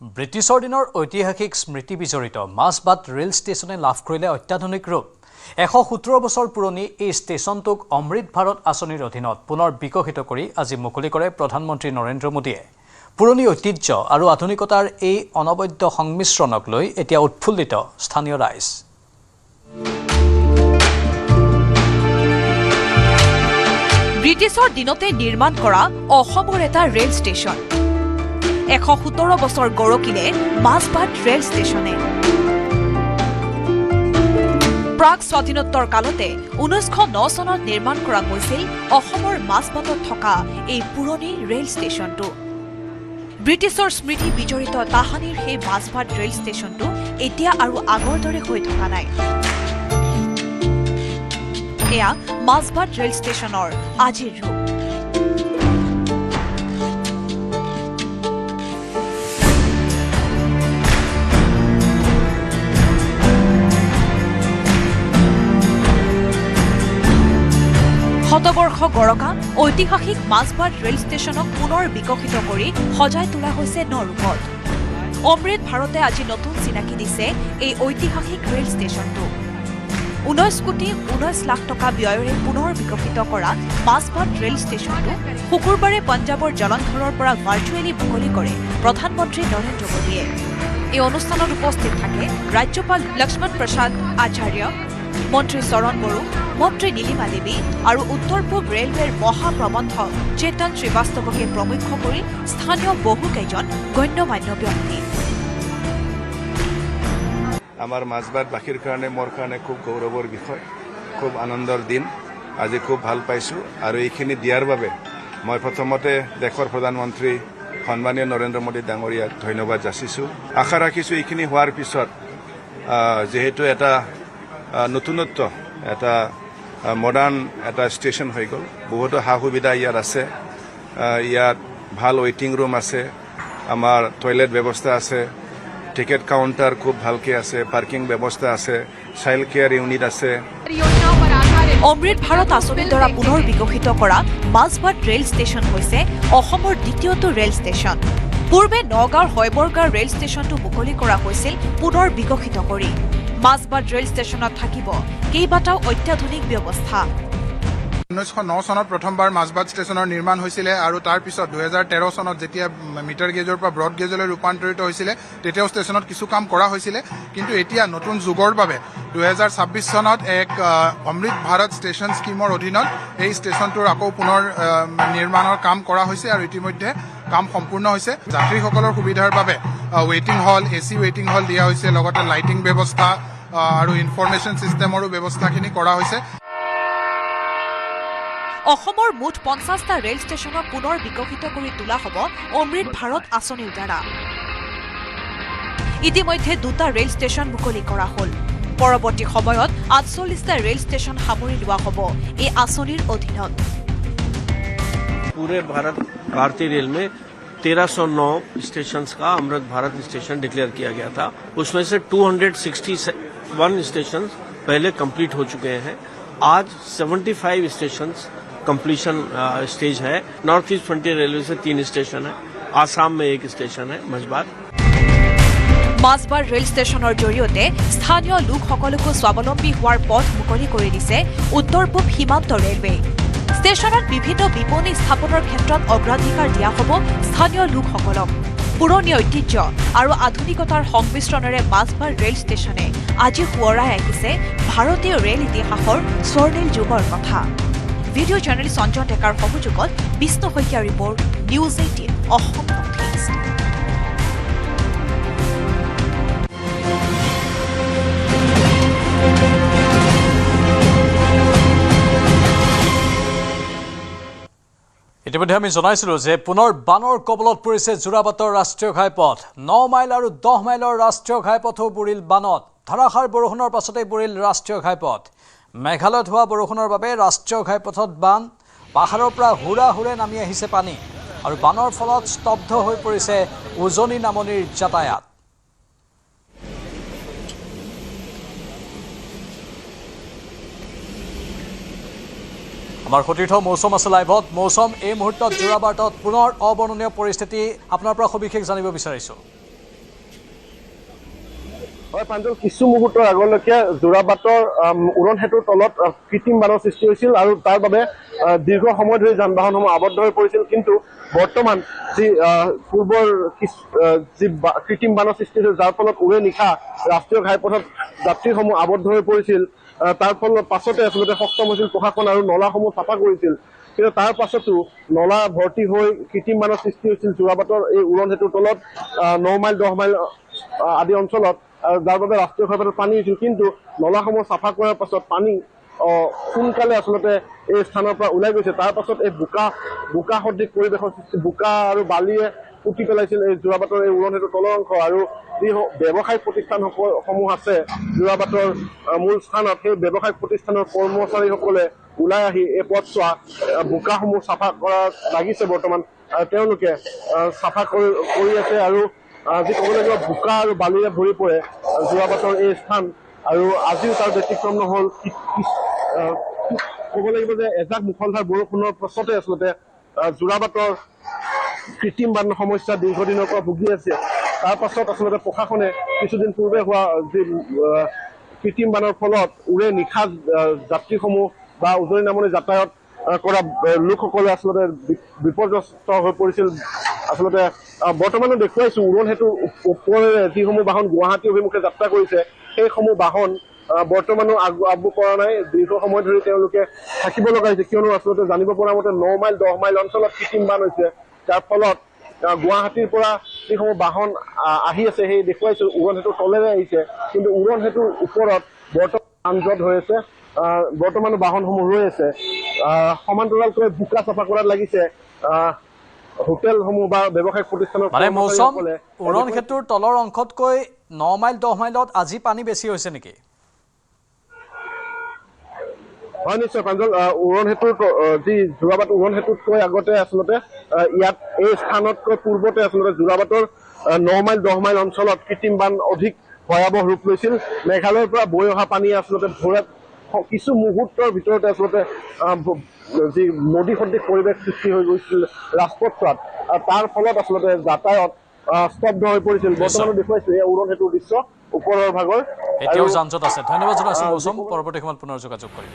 ব্ৰিটিছৰ দিনৰ ঐতিহাসিক স্মৃতি বিজড়িত মাছবাট ৰেল ষ্টেচনে লাভ কৰিলে অত্যাধুনিক ৰূপ ১১৭ বছৰ পুৰণি এই ষ্টেচনটোক অমৃত ভাৰত আঁচনিৰ অধীনত পুনৰ বিকশিত কৰি আজি মুকলি কৰে প্ৰধানমন্ত্ৰী নৰেন্দ্ৰ মোদীয়ে পুৰণি ঐতিহ্য আৰু আধুনিকতাৰ এই অনবদ্য সংমিশ্ৰণক লৈ এতিয়া উৎফুল্লিত স্থানীয় ৰাইজ ব্ৰিটিছৰ দিনতে নিৰ্মাণ কৰা অসমৰ এটা ৰেল ষ্টেচন ১১৭ বছৰ গৰকিলে মাছবাট ৰেল ষ্টেচনে প্ৰাক স্বাধীনোত্তৰ কালতে ১৯০৯ চনত নিৰ্মাণ কৰা হৈছিল অসমৰ মাছবাটত থকা এই পুৰণি ৰেল ষ্টেচনটো ব্ৰিটিছৰ স্মৃতি বিজড়িত তাহানিৰ সেই মাছবাট ৰেল ষ্টেচনটো এতিয়া আৰু আগৰ দৰে হৈ থকা নাই এয়া মাছবাট ৰেল ষ্টেচনৰ আজিৰ ৰূপ শতবৰ্ষ গৰকা ঐতিহাসিক মাছবাট ৰেল ষ্টেচনক পুনৰ বিকশিত কৰি সজাই তোলা হৈছে নৰূপত অমৃত ভাৰতে আজি নতুন চিনাকি দিছে এই ঐতিহাসিক ৰেল ষ্টেচনটো ১৯ কোটি ১৯ লাখ টকা ব্যয়েৰে পুনৰ বিকশিত কৰা মাছবাট ৰেল ষ্টেচনটো শুকুৰবাৰে পঞ্জাৱৰ জলন্ধৰৰ পৰা ভাৰ্চুৱেলি মুকলি কৰে প্ৰধানমন্ত্ৰী নৰেন্দ্ৰ মোদীয়ে এই অনুষ্ঠানত উপস্থিত থাকে ৰাজ্যপাল লক্ষ্মণ প্ৰসাদ আচাৰ্য মন্ত্ৰী চৰণ বড়ো মন্ত্ৰী নীলিমা দেৱী আৰু উত্তৰ পূব ৰেলৱেৰ মহাপ্ৰবন্ধক চেতন শ্ৰীবাস্তৱকে প্ৰমুখ্য কৰি স্থানীয় বহুকেইজন গণ্যমান্য ব্যক্তি আমাৰ মাছবাটবাসীৰ কাৰণে মোৰ কাৰণে খুব গৌৰৱৰ বিষয় খুব আনন্দৰ দিন আজি খুব ভাল পাইছোঁ আৰু এইখিনি দিয়াৰ বাবে মই প্ৰথমতে দেশৰ প্ৰধানমন্ত্ৰী সন্মানীয় নৰেন্দ্ৰ মোদী ডাঙৰীয়াক ধন্যবাদ যাচিছোঁ আশা ৰাখিছোঁ এইখিনি হোৱাৰ পিছত যিহেতু এটা নতুনত্ব এটা মডাৰ্ণ এটা ষ্টেচন হৈ গ'ল বহুতো সা সুবিধা ইয়াত আছে ইয়াত ভাল ৱেইটিং ৰুম আছে আমাৰ টয়লেট ব্যৱস্থা আছে টিকেট কাউণ্টাৰ খুব ভালকৈ আছে পাৰ্কিং ব্যৱস্থা আছে চাইল্ড কেয়াৰ ইউনিট আছে অমৃত ভাৰত আঁচনিৰ দ্বাৰা পুনৰ বিকশিত কৰা মাছবাট ৰেল ষ্টেচন হৈছে অসমৰ দ্বিতীয়টো ৰেল ষ্টেচন পূৰ্বে নগাঁৱৰ হৈবৰগাঁও ৰেল ষ্টেচনটো মুকলি কৰা হৈছিল পুনৰ বিকশিত কৰি মাছবাট ৰেল ষ্টেচনত থাকিব কেইবাটাও অত্যাধুনিক ব্যৱস্থা ১৯০৯ চনত প্ৰথমবাৰ মাছবাট ষ্টেচনৰ নিৰ্মাণ হৈছিলে আৰু তাৰ পিছত ২০১৩ চনত যেতিয়া মিটাৰ গেজৰ পৰা ব্ৰড গেজলৈ ৰূপান্তৰিত হৈছিলে তেতিয়াও ষ্টেচনত কিছু কাম কৰা হৈছিলে কিন্তু এতিয়া নতুন যুগৰ বাবে ২০২৬ চনত এক অমৃত ভাৰত ষ্টেচন স্কিমৰ অধীনত এই ষ্টেচনটোৰ আকৌ পুনৰ নিৰ্মাণৰ কাম কৰা হৈছে আৰু ইতিমধ্যে কাম সম্পূৰ্ণ হৈছে যাত্ৰীসকলৰ সুবিধাৰ বাবে ৱেইটিং হল এচি ৱেইটিং হল দিয়া হৈছে লগতে লাইটিং ব্যৱস্থা আৰু ইনফৰমেশ্যন ছিষ্টেমৰো ব্যৱস্থাখিনি কৰা হৈছে অসমৰ মুঠ ৫০টা ৰেল ষ্টেচনক পুনৰ বিকশিত কৰি তোলা হ'ব অমৃত ভাৰত আঁচনিৰ দ্বাৰা ইতিমধ্যে ২টা ৰেল ষ্টেচন মুকলি কৰা হ'ল পৰৱৰ্তী সময়ত ৪৮টা ৰেল ষ্টেচন সামৰি লোৱা হ'ব এই আঁচনিৰ অধীনত पूरे भारतीय रेल में 1309 स्टेशन का अमृत भारत स्टेशन डिक्लेयर किया गया था उसमें से 261 स्टेशन पहले कंप्लीट हो चुके हैं आज 75 स्टेशन कंप्लीशन स्टेज है नॉर्थ ईस्ट फ्रंटियर रेलवे से 3 स्टेशन है आसाम में 1 स्टेशन है मजबात মাছবাট ৰেল ষ্টেচনৰ জৰিয়তে স্থানীয় লোকসকলকো স্বাৱলম্বী হোৱাৰ পথ মুকলি কৰি দিছে উত্তৰ পূব সীমান্ত ৰেলৱে ষ্টেচনত বিভিন্ন বিপণী স্থাপনৰ ক্ষেত্ৰত অগ্ৰাধিকাৰ দিয়া হ'ব স্থানীয় লোকসকলক পুৰণি ঐতিহ্য আৰু আধুনিকতাৰ সংমিশ্ৰণেৰে মাছবাট ৰেল ষ্টেচনে আজি সোঁৱৰাই আহিছে ভাৰতীয় ৰেল ইতিহাসৰ স্বৰ্ণিল যুগৰ কথা ভিডিঅ' জাৰ্নেলিষ্ট সঞ্জয় ডেকাৰ সহযোগত Bishnu Saikia report news 18 Assam North East ইতিমধ্যে আমি জনাইছিলোঁ যে পুনৰ বানৰ কবলত পৰিছে যোৰাবাটৰ ৰাষ্ট্ৰীয় ঘাইপথ ৯ মাইল আৰু ১০ মাইলৰ ৰাষ্ট্ৰীয় ঘাইপথো বুৰিল বানত ধাৰাসাৰ বৰষুণৰ পাছতে বুৰিল ৰাষ্ট্ৰীয় ঘাইপথ মেঘালয়ত হোৱা বৰষুণৰ বাবে ৰাষ্ট্ৰীয় ঘাইপথত বান পাহাৰৰ পৰা হুৰে নামি আহিছে পানী আৰু বানৰ ফলত স্তব্ধ হৈ পৰিছে উজনি নামনিৰ যাতায়াত আমাৰ সতীৰ্থ মৌচম আছে লাইভত মৌচম এই মুহূৰ্তত যোৰাবাটত পুনৰ অবৰ্ণনীয় পৰিস্থিতি আপোনাৰ পৰা সবিশেষ জানিব বিচাৰিছোঁ হয় প্ৰাঞ্জল, কিছু মুহূৰ্তৰ আগলৈকে যোৰাবাটৰ উৰণ সেতুৰ তলত কৃত্ৰিম বানৰ সৃষ্টি হৈছিল আৰু তাৰ বাবে দীৰ্ঘ সময় ধৰি যান বাহনসমূহ আবদ্ধ হৈ পৰিছিল। কিন্তু বৰ্তমান যি পূৰ্বৰ যি কৃত্ৰিম বানৰ সৃষ্টি হৈছিল, যাৰ ফলত উৰে নিশা ৰাষ্ট্ৰীয় ঘাইপথত যাত্ৰীসমূহ আবদ্ধ হৈ পৰিছিল, তাৰ ফলত পাছতে আচলতে সক্ষম হৈছিল প্ৰশাসন আৰু নলাসমূহ চাফা কৰিছিল। কিন্তু তাৰ পাছতো নলা ভৰ্তি হৈ কৃত্ৰিম বানৰ সৃষ্টি হৈছিল যোৰাবাটৰ এই উৰণ সেতুৰ তলত 9 মাইল 10 মাইল আদি অঞ্চলত, যাৰ বাবে ৰাষ্ট্ৰীয় ঘাইপথত পানী হৈছিল। কিন্তু নলাসমূহ চাফা কৰাৰ পাছত পানী সোনকালে আচলতে এই স্থানৰ পৰা ওলাই গৈছে। তাৰ পাছত এই বোকা সদৃশ পৰিৱেশৰ সৃষ্টি, বোকা আৰু বালিয়ে পুতি পেলাইছিল এই যোৰাবাটৰ এই উৰণ সেতুৰ তলৰ অংশ। আৰু যি ব্যৱসায়িক প্ৰতিষ্ঠানসমূহ আছে যোৰাবাটৰ মূল স্থানত, সেই ব্যৱসায়িক প্ৰতিষ্ঠানৰ কৰ্মচাৰীসকলে ওলাই আহি এই পথছোৱা বোকাসমূহ চাফা কৰাত লাগিছে বৰ্তমান। তেওঁলোকে চাফা কৰি আছে আৰু যি ক'ব লাগিব বোকা আৰু বালিৰে ভৰি পৰে যোৰাবাটৰ এই স্থান। আৰু আজিও তাৰ ব্যতিক্ৰম নহ'ল। ক'ব লাগিব যে এজাক মুষলধাৰ বৰষুণৰ পাছতে আচলতে যোৰাবাটৰ কৃত্ৰিম বান সমস্যা দীৰ্ঘদিনৰ পৰা ভুগি আছে। তাৰ পাছত আচলতে প্ৰশাসনে কিছুদিন পূৰ্বে হোৱা যি কৃত্ৰিম বানৰ ফলত উৰে নিশা যাত্ৰীসমূহ বা উজনি নামনি যাতায়াত কৰা লোকসকলে আচলতে বিপৰ্যস্ত হৈ পৰিছিল। আচলতে বৰ্তমানে দেখুৱাইছো উৰণ সেতুৰ ওপৰেৰে যিসমূহ বাহন গুৱাহাটী অভিমুখে যাত্ৰা কৰিছে, সেইসমূহ বাহন বৰ্তমানো আগব পৰা নাই। দীৰ্ঘ সময় ধৰি তেওঁলোকে থাকিব লগা হৈছে, কিয়নো আচলতে জানিব পৰা মতে 9 মাইল 10 মাইল অঞ্চলত কৃত্ৰিম বান হৈছে, যাৰ ফলত গুৱাহাটীৰ পৰা যিসমূহ বাহন আহি আছে সেই দেখুৱাইছো উৰণ সেতুৰ তলেৰে আহিছে। কিন্তু উৰণ সেতুৰ ওপৰত বৰ্তমান যান-জঁট হৈ আছে, বৰ্তমানো বাহনসমূহ ৰৈ আছে। সমান্তৰালকৈ বোকা চাফা কৰাত লাগিছে হোটেলসমূহ বা ব্যৱসায়িক প্ৰতিষ্ঠানৰ মানে মৌচম, কৰ্মচাৰীসকলে। উৰণ সেতুৰ তলৰ অংশতকৈ 9 মাইল 10 মাইলত আজি পানী বেছি হৈছে নেকি? হয় নিশ্চয় প্ৰাঞ্জল, উৰণ সেতুৰ যি যোৰাবাট উৰণ সেতুতকৈ আগতে আচলতে ইয়াত এই স্থানতকৈ পূৰ্বতে আচলতে যোৰাবাটৰ 9 মাইল 10 মাইল অঞ্চলত কৃত্ৰিম বান অধিক ভয়াৱহ ৰূপ লৈছিল। মেঘালয়ৰ পৰা বৈ অহা পানীয়ে আচলতে ভৈৰৱ কিছু মুহূৰ্তৰ ভিতৰতে আচলতে যি নদী সদৃশ পৰিৱেশ সৃষ্টি হৈ গৈছিল ৰাজপথছোৱাত, তাৰ ফলত আচলতে যাতায়াত স্তব্ধ হৈ পৰিছিল। বৰ্তমানো দেখুৱাইছো এই উৰণ সেতুৰ দৃশ্য ওপৰৰ ভাগৰ। এতিয়াও যান-জঁট আছে। ধন্যবাদ জনাইছো মৌচম, পৰৱৰ্তী সময়ত পুনৰ যোগাযোগ কৰিম।